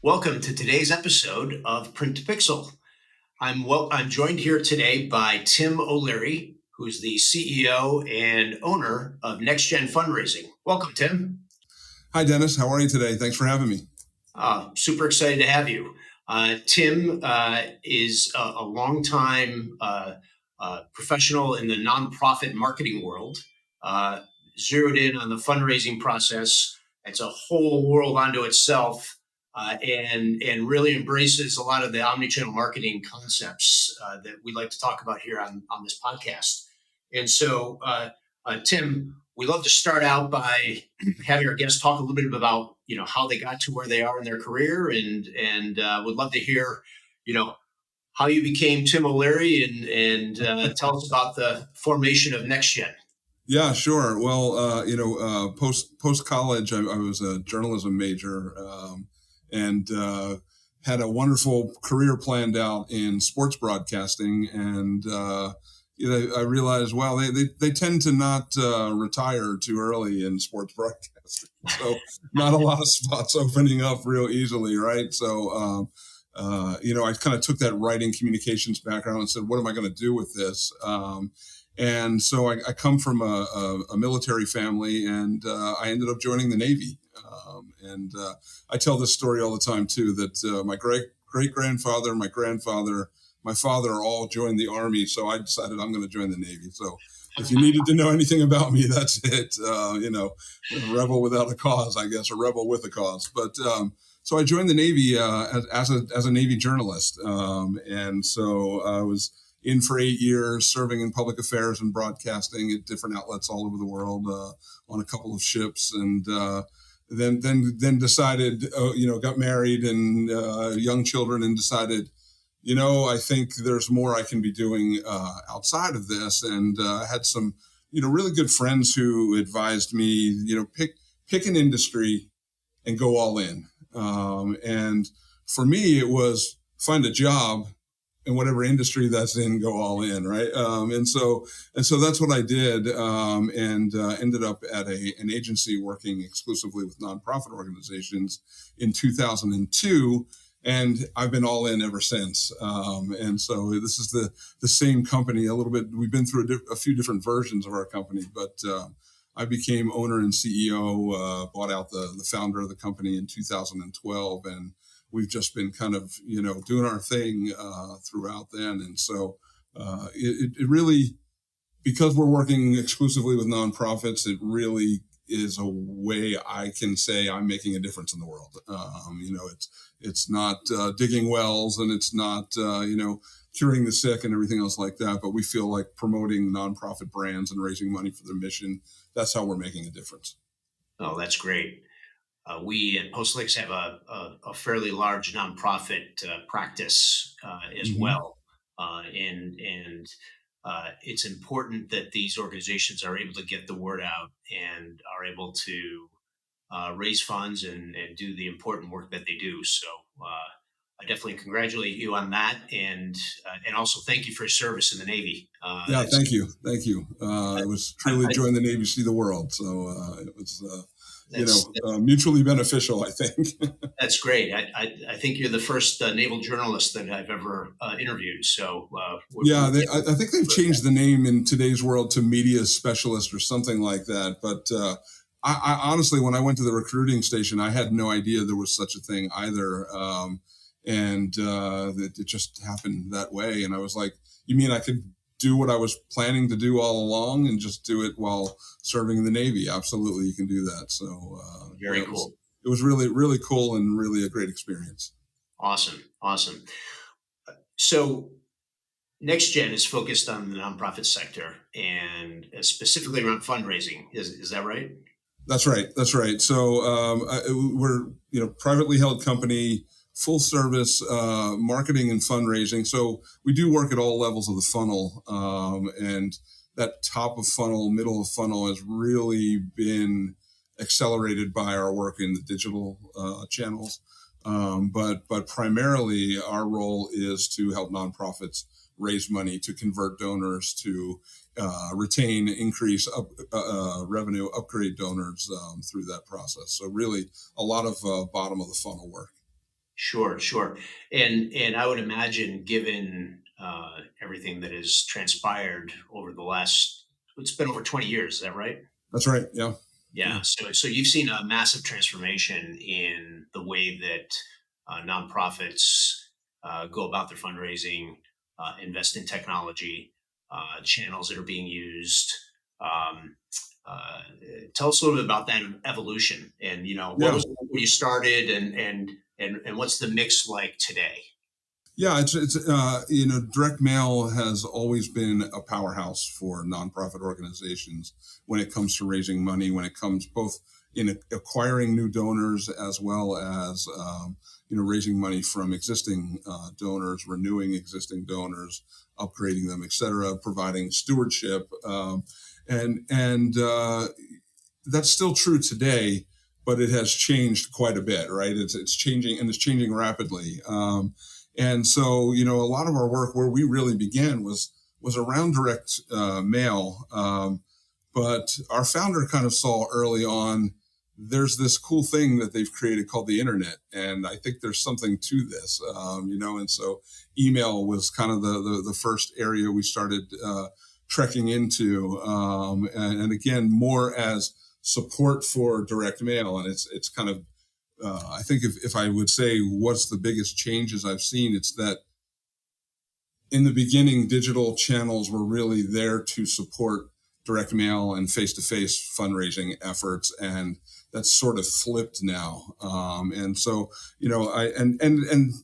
Welcome to today's episode of Print to Pixel. I'm joined here today by Tim Oleary, who's the CEO and owner of NextGen Fundraising. Welcome, Tim. Hi, Dennis. How are you today? Thanks for having me. Super excited to have you. Tim is a longtime professional in the nonprofit marketing world, uh, zeroed in on the fundraising process. It's a whole world unto itself, and really embraces a lot of the omnichannel marketing concepts that we like to talk about here on this podcast. And so, Tim, we love to start out by having our guests talk a little bit about how they got to where they are in their career, and would love to hear how you became Tim Oleary, and tell us about the formation of NextGen. Yeah, sure. Well, post college, I was a journalism major, and had a wonderful career planned out in sports broadcasting. And I realized, wow, they tend to not retire too early in sports broadcasting, so not a lot of spots opening up real easily, right? So. I kind of took that writing communications background and said, what am I going to do with this? And so I come from a military family, and I ended up joining the Navy. And I tell this story all the time, too, that my great-grandfather, my grandfather, my father all joined the Army. So I decided I'm going to join the Navy. So if you needed to know anything about me, that's it. A rebel without a cause, I guess, a rebel with a cause. But so I joined the Navy as a Navy journalist. And so I was in for 8 years, serving in public affairs and broadcasting at different outlets all over the world, on a couple of ships, and then decided, got married and young children, and decided, I think there's more I can be doing outside of this, and had some, really good friends who advised me, pick an industry and go all in. And for me, it was find a job in whatever industry that's in, go all in, right? And so that's what I did, and ended up at an agency working exclusively with nonprofit organizations in 2002, and I've been all in ever since. And so this is the same company a little bit. We've been through a few different versions of our company, but I became owner and CEO, bought out the founder of the company in 2012, and we've just been kind of, doing our thing throughout then. And so it really, because we're working exclusively with nonprofits, it really is a way I can say I'm making a difference in the world. It's not digging wells, and it's not, curing the sick and everything else like that. But we feel like promoting nonprofit brands and raising money for their mission, that's how we're making a difference. Oh, that's great. We at Postalytics have a fairly large nonprofit practice as Mm-hmm. well, and it's important that these organizations are able to get the word out and are able to raise funds and do the important work that they do. So I definitely congratulate you on that, and also thank you for your service in the Navy. Yeah, thank you. Thank you. It was truly I, join the Navy, see the world. So it was, that's mutually beneficial, I think. That's great. I think you're the first naval journalist that I've ever interviewed. So Yeah, I think they've changed the name in today's world to media specialist or something like that. But I honestly, when I went to the recruiting station, I had no idea there was such a thing either. And it just happened that way. And I was like, you mean I could do what I was planning to do all along and just do it while serving in the Navy? Absolutely, you can do that. So very cool. it was really, really cool and really a great experience. Awesome. So NextGen is focused on the nonprofit sector and specifically around fundraising. Is that right? That's right. That's right. So we're privately held company, full service marketing and fundraising. So we do work at all levels of the funnel, and that top of funnel, middle of funnel has really been accelerated by our work in the digital channels. But primarily, our role is to help nonprofits raise money, to convert donors, to retain, increase revenue, upgrade donors through that process. So really a lot of bottom of the funnel work. Sure, sure. And I would imagine, given everything that has transpired over the last, it's been over 20 years, is that right? That's right. Yeah. Yeah. Yeah. So you've seen a massive transformation in the way that nonprofits go about their fundraising, invest in technology, channels that are being used. Um, uh, Tell us a little bit about that evolution, and what Yeah. was it like when you started, and what's the mix like today? Yeah, it's direct mail has always been a powerhouse for nonprofit organizations when it comes to raising money, when it comes both in acquiring new donors as well as raising money from existing donors, renewing existing donors, upgrading them, et cetera, providing stewardship, and that's still true today, but it has changed quite a bit, right? It's changing, and it's changing rapidly. And so, a lot of our work where we really began was around direct mail. But our founder kind of saw early on there's this cool thing that they've created called the internet, and I think there's something to this, And so, email was kind of the first area we started trekking into, and again, more as support for direct mail, and it's kind of I think if I would say what's the biggest changes I've seen, it's that in the beginning, digital channels were really there to support direct mail and face-to-face fundraising efforts, and that's sort of flipped now. And so, I and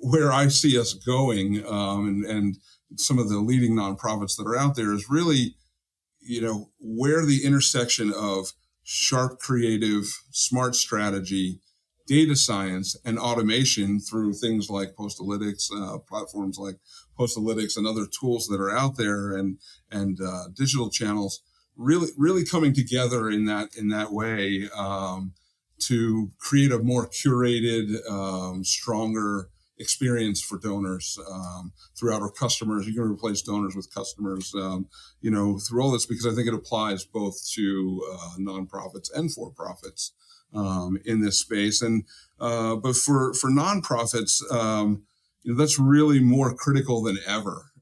where I see us going, and some of the leading nonprofits that are out there is really, where the intersection of sharp creative, smart strategy, data science, and automation through things like Postalytics, platforms like Postalytics, and other tools that are out there, and digital channels, really coming together in that way, to create a more curated, stronger experience for donors, throughout our customers. You can replace donors with customers, through all this, because I think it applies both to nonprofits and for profits, in this space. And but for nonprofits, that's really more critical than ever,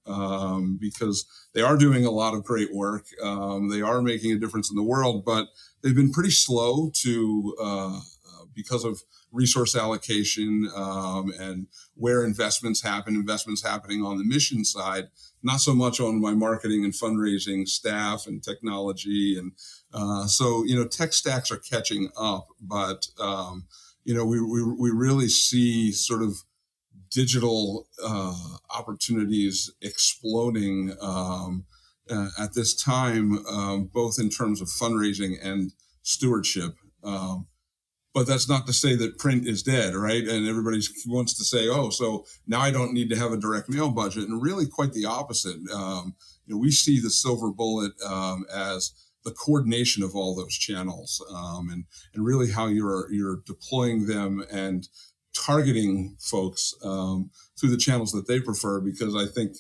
because they are doing a lot of great work. They are making a difference in the world, but they've been pretty slow to, because of resource allocation, and where investments happening on the mission side, not so much on my marketing and fundraising staff and technology. And so, tech stacks are catching up, but, we really see sort of digital opportunities exploding, at this time, both in terms of fundraising and stewardship. But that's not to say that print is dead, right? And everybody wants to say, oh, so now I don't need to have a direct mail budget. And really quite the opposite. We see the silver bullet, as the coordination of all those channels, and really how you're deploying them and targeting folks, through the channels that they prefer. Because I think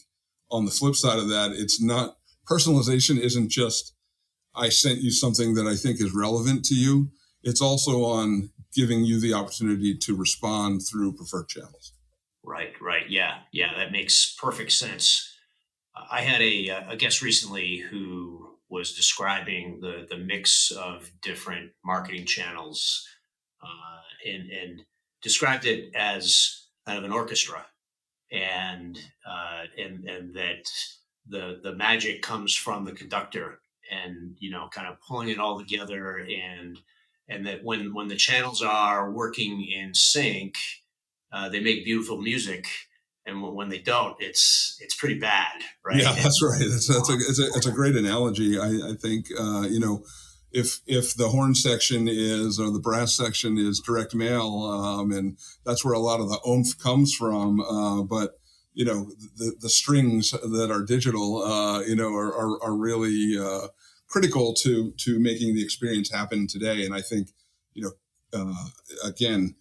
on the flip side of that, it's not, personalization isn't just, I sent you something that I think is relevant to you. It's also on giving you the opportunity to respond through preferred channels. Right, right. Yeah, yeah. That makes perfect sense. I had a guest recently who was describing the mix of different marketing channels, and described it as kind of an orchestra, and that the magic comes from the conductor, and kind of pulling it all together, and that when the channels are working in sync, they make beautiful music, and when they don't, it's pretty bad, right? Yeah, that's right. It's a great analogy. I think, if the horn section is, or the brass section is direct mail, and that's where a lot of the oomph comes from. But the strings that are digital, are really critical to making the experience happen today. And I think, again,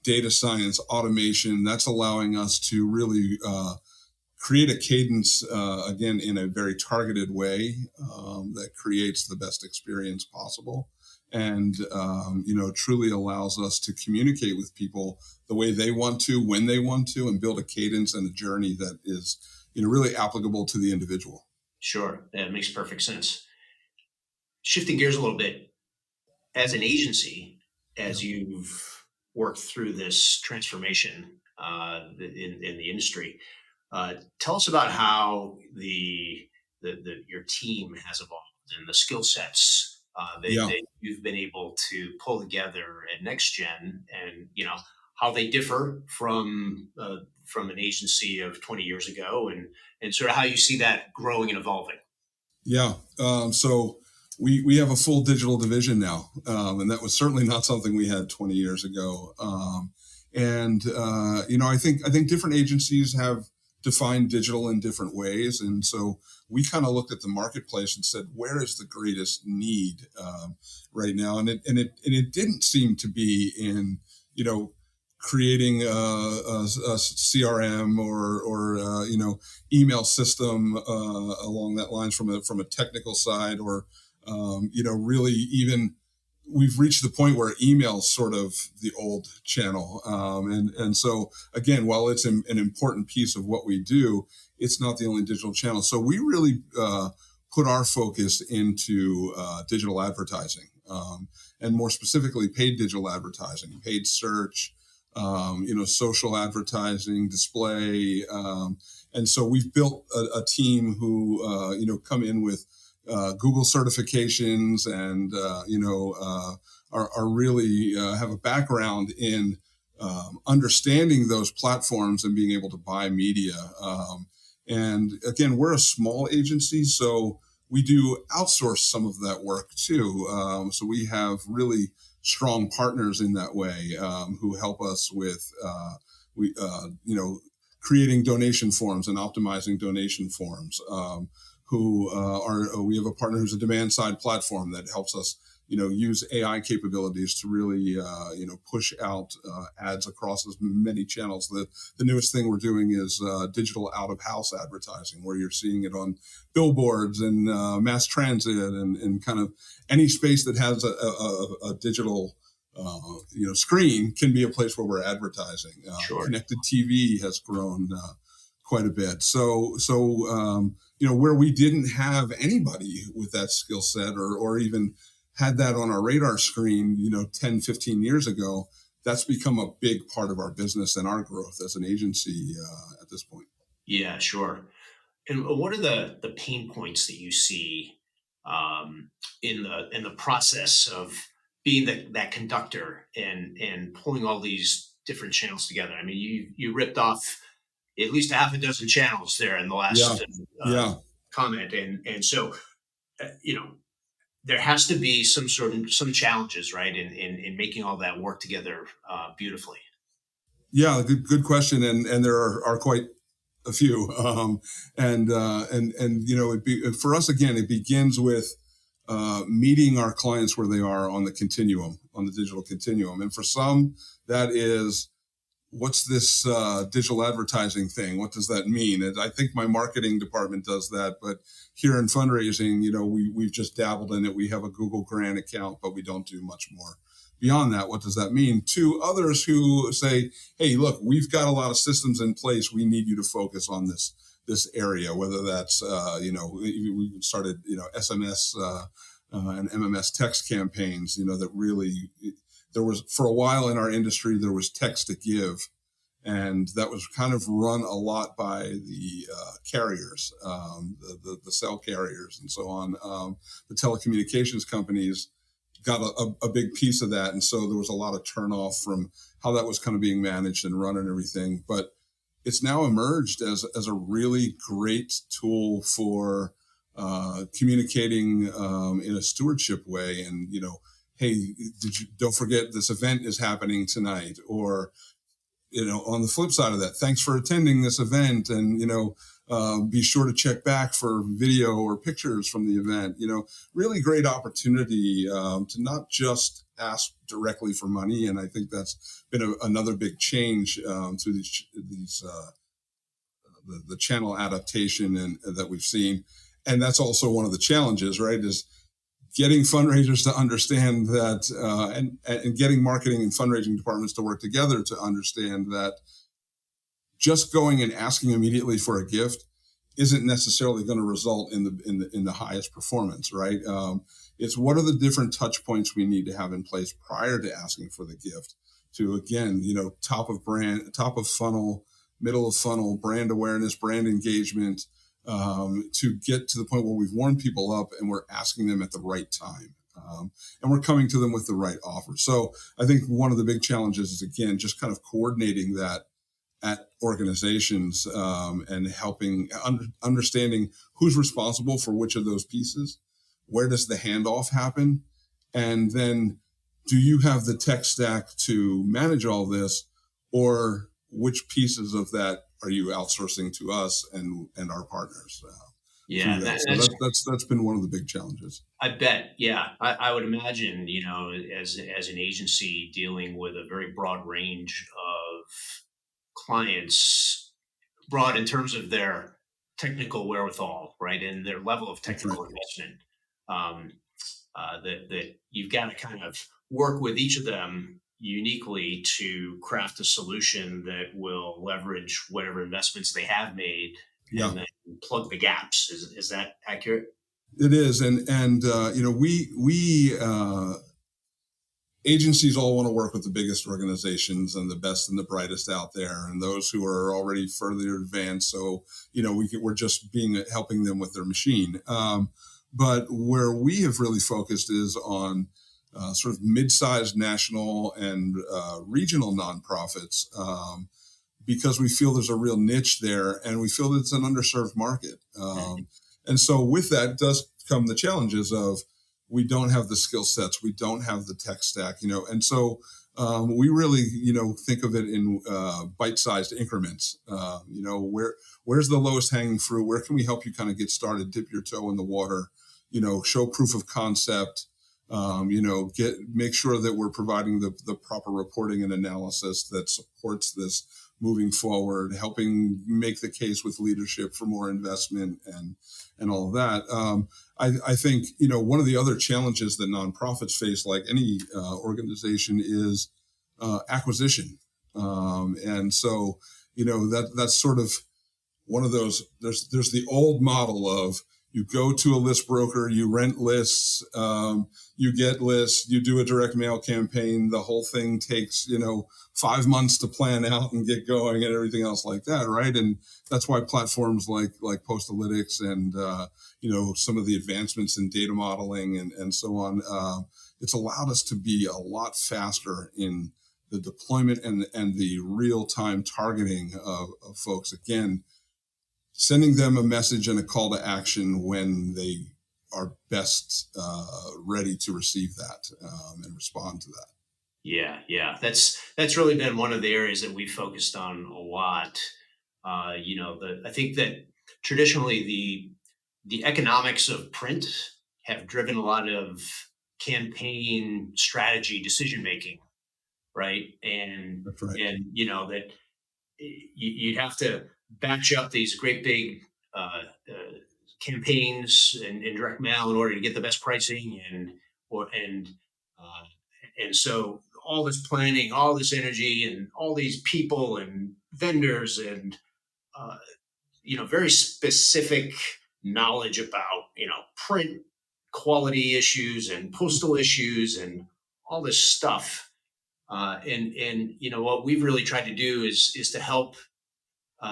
data science, automation, that's allowing us to really create a cadence, again, in a very targeted way, that creates the best experience possible. and truly allows us to communicate with people the way they want to, when they want to, and build a cadence and a journey that is really applicable to the individual. Sure, that makes perfect sense. Shifting gears a little bit, as an agency, as you've worked through this transformation in the industry, tell us about how your team has evolved and the skill sets Yeah. that you've been able to pull together at NextGen, and how they differ from an agency of 20 years ago, and sort of how you see that growing and evolving. Yeah. So we have a full digital division now, and that was certainly not something we had 20 years ago. I think different agencies have defined digital in different ways, and so we kind of looked at the marketplace and said, where is the greatest need right now? And it didn't seem to be in creating a CRM or email system along that lines from a technical side, or really even we've reached the point where email's sort of the old channel, and so again, while it's an important piece of what we do, it's not the only digital channel. So we really put our focus into digital advertising, and more specifically paid digital advertising, paid search, social advertising, display. And so we've built a team who, come in with Google certifications and, are really have a background in understanding those platforms and being able to buy media. And again, we're a small agency, so we do outsource some of that work too. So we have really strong partners in that way, who help us with we creating donation forms and optimizing donation forms. We have a partner who's a demand side platform that helps us use AI capabilities to really push out ads across as many channels. The newest thing we're doing is digital out of house advertising, where you're seeing it on billboards and mass transit and kind of any space that has a digital screen can be a place where we're advertising. Sure. Connected TV has grown quite a bit. So where we didn't have anybody with that skill set or even had that on our radar screen, 10, 15 years ago, that's become a big part of our business and our growth as an agency at this point. Yeah, sure. And what are the pain points that you see in the process of being that conductor and pulling all these different channels together? I mean, you ripped off at least a half a dozen channels there in the last Yeah. comment, and so there has to be some challenges, right, in making all that work together beautifully. Yeah, good question, and there are quite a few, for us again, it begins with meeting our clients where they are on the continuum, on the digital continuum, and for some that is, what's this digital advertising thing? What does that mean? And I think my marketing department does that, but here in fundraising, we've just dabbled in it. We have a Google Grant account, but we don't do much more beyond that. What does that mean? To others who say, hey, look, we've got a lot of systems in place. We need you to focus on this area, whether that's, we started, SMS and MMS text campaigns, that really, there was, for a while in our industry, there was text to give. And that was kind of run a lot by the carriers, the cell carriers and so on. The telecommunications companies got a big piece of that. And so there was a lot of turnoff from how that was kind of being managed and run and everything. But it's now emerged as a really great tool for communicating in a stewardship way. And, hey, don't forget this event is happening tonight, or, on the flip side of that, thanks for attending this event, and, be sure to check back for video or pictures from the event. Really great opportunity to not just ask directly for money. And I think that's been another big change through these the channel adaptation and that we've seen. And that's also one of the challenges, right? Is getting fundraisers to understand that, and getting marketing and fundraising departments to work together to understand that just going and asking immediately for a gift isn't necessarily going to result in the highest performance, right? It's what are the different touch points we need to have in place prior to asking for the gift to, again, top of funnel, middle of funnel, brand awareness, brand engagement, to get to the point where we've warmed people up and we're asking them at the right time. And we're coming to them with the right offer. So I think one of the big challenges is, again, just kind of coordinating that at organizations, and helping understanding who's responsible for which of those pieces, where does the handoff happen, and then do you have the tech stack to manage all this, or which pieces of that are you outsourcing to us and our partners? Yeah, So that's been one of the big challenges. I bet. Yeah, I would imagine, as an agency dealing with a very broad range of clients, broad in terms of their technical wherewithal, right, and their level of That's right. technical investment. Um, that you've got to kind of work with each of them uniquely to craft a solution that will leverage whatever investments they have made Yeah. and then plug the gaps. Is that accurate? It is, and we agencies all want to work with the biggest organizations and the best and the brightest out there, and those who are already further advanced. So we're just helping them with their machine. But where we have really focused is on sort of mid-sized national and regional nonprofits, because we feel there's a real niche there, and we feel that it's an underserved market. And so with that does come the challenges of we don't have the skill sets, we don't have the tech stack, and so we really, think of it in bite-sized increments. Where's the lowest hanging fruit? Where can we help you kind of get started, dip your toe in the water, show proof of concept, make sure that we're providing the proper reporting and analysis that supports this moving forward, helping make the case with leadership for more investment and all of that. I think, one of the other challenges that nonprofits face, like any organization, is acquisition. And so, that's sort of one of those. There's the old model of you go to a list broker, you rent lists, you get lists, you do a direct mail campaign. The whole thing takes, 5 months to plan out and get going and everything else like that, right? And that's why platforms like Postalytics and some of the advancements in data modeling and so on, it's allowed us to be a lot faster in the deployment and the real-time targeting of folks. Again, sending them a message and a call to action when they are best ready to receive that, and respond to that. Yeah. That's really been one of the areas that we focused on a lot. I think that traditionally the economics of print have driven a lot of campaign strategy decision making, right? That's right. And that you'd have to batch up these great big campaigns and direct mail in order to get the best pricing uh, and so all this planning, all this energy, and all these people and vendors and uh, very specific knowledge about print quality issues and postal issues and all this stuff. And what we've really tried to do is to help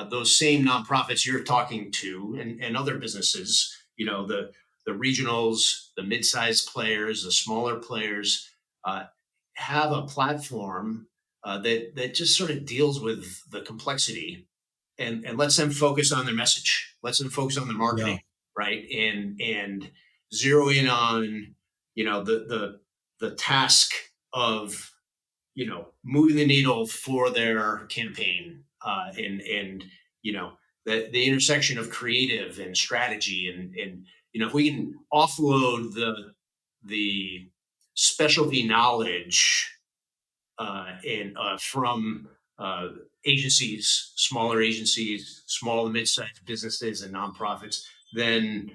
those same nonprofits you're talking to and other businesses, the regionals, the mid-sized players, the smaller players, uh, have a platform that just sort of deals with the complexity and lets them focus on their message, lets them focus on their Yeah. marketing, right? And zero in on the task of moving the needle for their campaign, and the intersection of creative and strategy, and if we can offload the specialty knowledge and from uh, agencies, smaller agencies, small and mid-sized businesses and nonprofits, then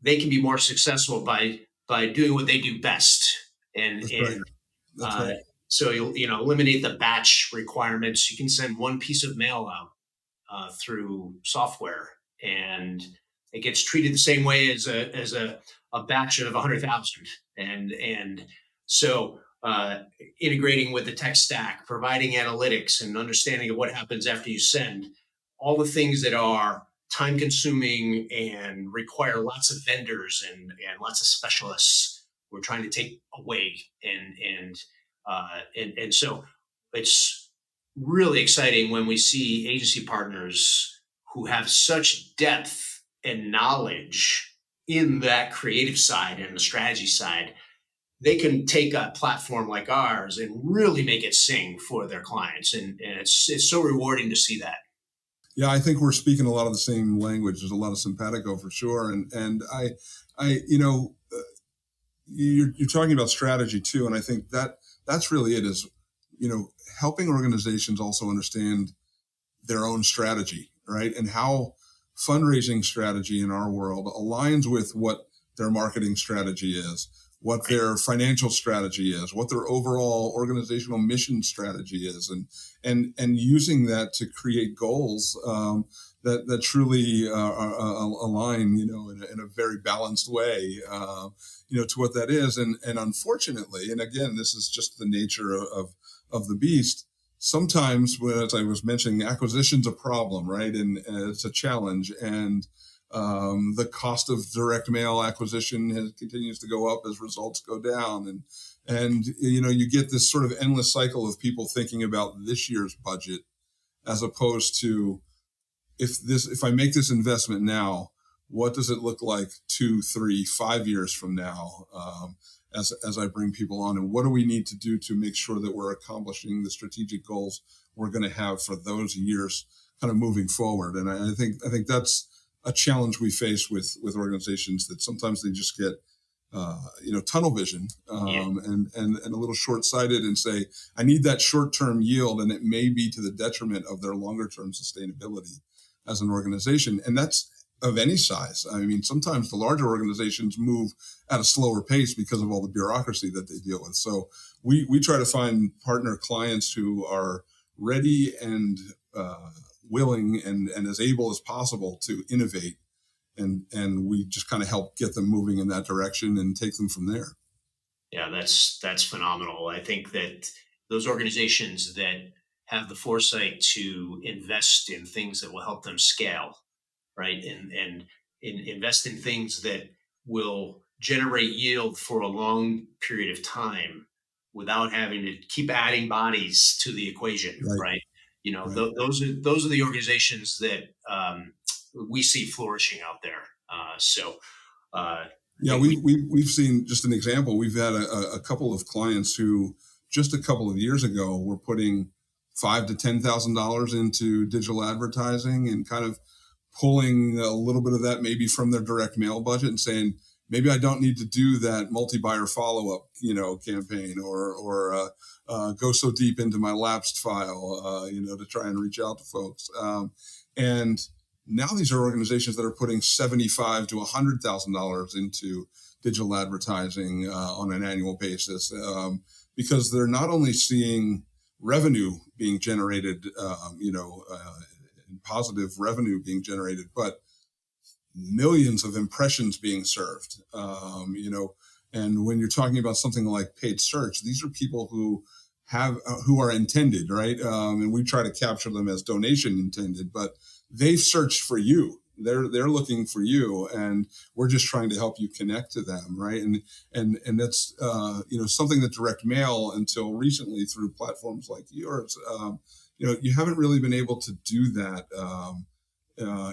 they can be more successful by by doing what they do best, and That's right. That's uh, right. so you'll eliminate the batch requirements. You can send one piece of mail out through software, and it gets treated the same way as a batch of 100,000. And so integrating with the tech stack, providing analytics and understanding of what happens after you send, all the things that are time consuming and require lots of vendors and lots of specialists, we're trying to take away. And so it's really exciting when we see agency partners who have such depth and knowledge in that creative side and the strategy side. They can take a platform like ours and really make it sing for their clients, and it's so rewarding to see that. Yeah, I think we're speaking a lot of the same language. There's a lot of simpatico for sure, and I, you're talking about strategy too, and I think that's really it. Is helping organizations also understand their own strategy, right? And how fundraising strategy in our world aligns with what their marketing strategy is, what their financial strategy is, what their overall organizational mission strategy is, and using that to create goals that truly align, in a very balanced way, to what that is. And unfortunately, and again, this is just the nature of the beast. Sometimes, as I was mentioning, acquisition's a problem, right? And it's a challenge. And the cost of direct mail acquisition continues to go up as results go down. And you get this sort of endless cycle of people thinking about this year's budget as opposed to if I make this investment now, what does it look like 2, 3, 5 years from now? As I bring people on, and what do we need to do to make sure that we're accomplishing the strategic goals we're going to have for those years, kind of moving forward. And I think that's a challenge we face with organizations, that sometimes they just get tunnel vision, Yeah. and a little short sighted, and say, I need that short term yield, and it may be to the detriment of their longer term sustainability as an organization. And that's of any size. I mean, sometimes the larger organizations move at a slower pace because of all the bureaucracy that they deal with. So we try to find partner clients who are ready and willing and as able as possible to innovate. And we just kind of help get them moving in that direction and take them from there. Yeah, that's phenomenal. I think that those organizations that have the foresight to invest in things that will help them scale, right, and invest in things that will generate yield for a long period of time without having to keep adding bodies to the equation, Right. right? Right. Those are the organizations that we see flourishing out there. So I Yeah, think we we've seen, just an example. We've had a couple of clients who just a couple of years ago were putting $5,000 to $10,000 into digital advertising, and kind of pulling a little bit of that maybe from their direct mail budget, and saying, maybe I don't need to do that multi-buyer follow-up, campaign, or go so deep into my lapsed file, to try and reach out to folks. And now these are organizations that are putting $75,000 to $100,000 into digital advertising on an annual basis, because they're not only seeing revenue being generated, positive revenue being generated, but millions of impressions being served. And when you're talking about something like paid search, these are people who are intended, right? And we try to capture them as donation intended, but they've searched for you. They're looking for you, and we're just trying to help you connect to them, right? And that's something that direct mail, until recently through platforms like yours, you haven't really been able to do that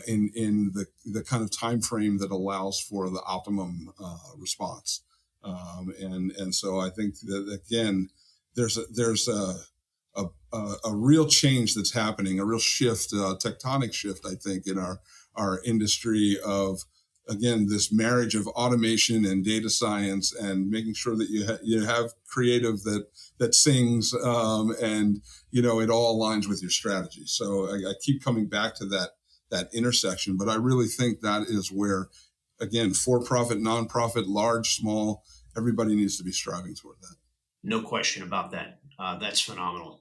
in the kind of time frame that allows for the optimum response. And so I think that, again, there's a real change that's happening, a real shift, tectonic shift, I think, in our industry, of, again, this marriage of automation and data science, and making sure that you have creative that sings, and it all aligns with your strategy. So I keep coming back to that intersection, but I really think that is where again, for-profit, nonprofit, large, small, everybody needs to be striving toward that. No question about that. That's phenomenal.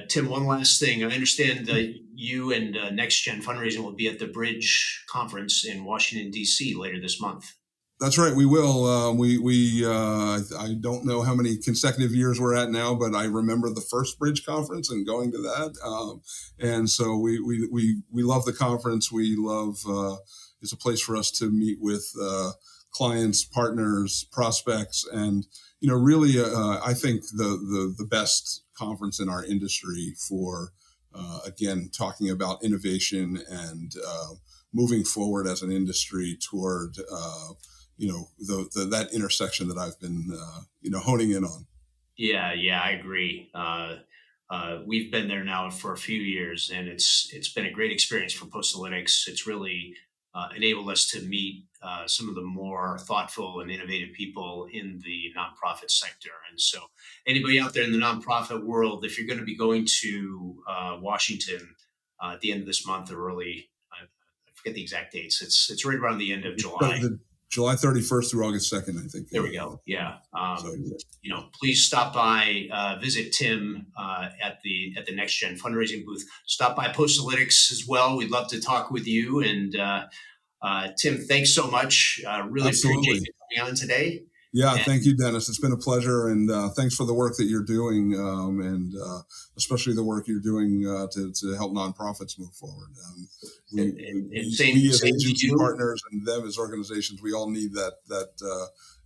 Tim, one last thing. I understand that you and NextGen Fundraising will be at the Bridge Conference in Washington, D.C. later this month. That's right. We will. I don't know how many consecutive years we're at now, but I remember the first Bridge conference and going to that. And so we love the conference. We love it's a place for us to meet with clients, partners, prospects, and really, I think the best conference in our industry for again talking about innovation and moving forward as an industry toward that intersection that I've been honing in on. Yeah, I agree. We've been there now for a few years, and it's been a great experience for Postalytics. It's really enabled us to meet some of the more thoughtful and innovative people in the nonprofit sector. And so, anybody out there in the nonprofit world, if you're going to be going to Washington at the end of this month or early, I forget the exact dates. It's right around the end of July. July 31st through August 2nd, I think. There we go. Yeah. Please stop by, visit Tim at the NextGen Fundraising booth. Stop by Postalytics as well. We'd love to talk with you. And Tim, thanks so much. Really appreciate you coming on today. Yeah, thank you, Dennis. It's been a pleasure, and thanks for the work that you're doing, and especially the work you're doing to help nonprofits move forward. We as agency partners and them as organizations, we all need that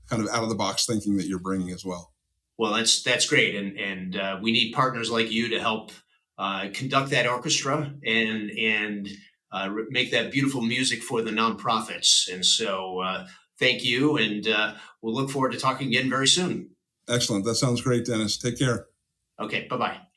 kind of out of the box thinking that you're bringing as well. Well, that's great, and we need partners like you to help conduct that orchestra and make that beautiful music for the nonprofits. And so, thank you, and we'll look forward to talking again very soon. Excellent. That sounds great, Dennis. Take care. Okay. Bye-bye.